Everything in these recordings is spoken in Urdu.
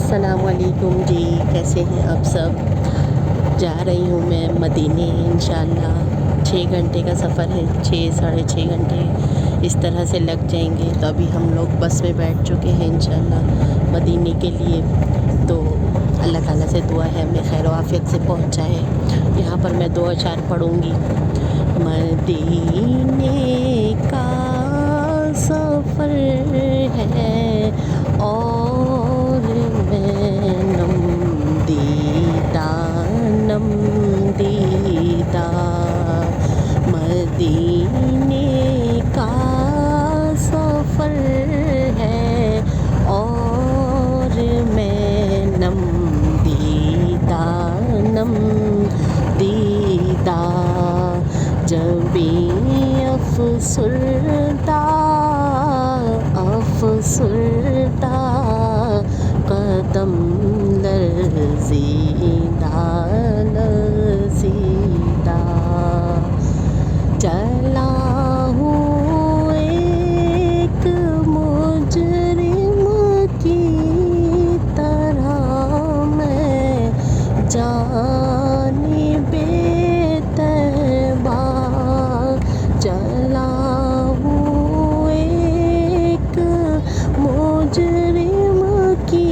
السلام علیکم جی، کیسے ہیں آپ سب؟ جا رہی ہوں میں مدینے انشاءاللہ۔ 6 گھنٹے کا سفر ہے، 6 ساڑھے 6 گھنٹے اس طرح سے لگ جائیں گے۔ تو ابھی ہم لوگ بس میں بیٹھ چکے ہیں انشاءاللہ مدینے کے لیے۔ تو اللہ تعالیٰ سے دعا ہے ہمیں خیر و عافیت سے پہنچائے۔ یہاں پر میں 2 اشعار پڑھوں گی۔ مدینے کا سفر ہے اور میں نم دیدہ مدینے کا سفر ہے اور میں نم دیدہ جب افسردہ قدم لرزیدہ چلا ہوں ایک مجرم کی طرح میں جانب طیبہ چلا ہوں ایک مجرم کی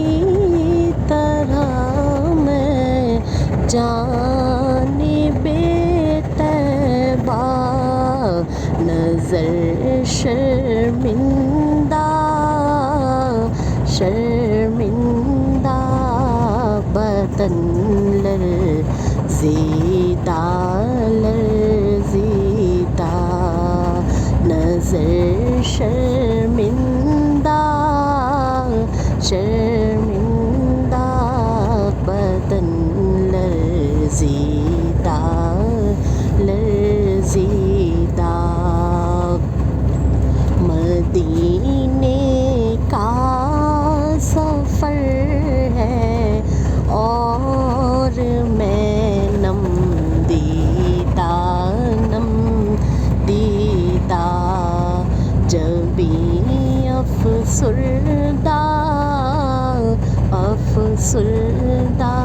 طرح میں جانب طیبہ نظر شرمندہ بدن لرزیدہ نظر شرمندہ بدن لرزیدہ مدینے کا سفر ہے اور میں نم دیدہ جب افسردہ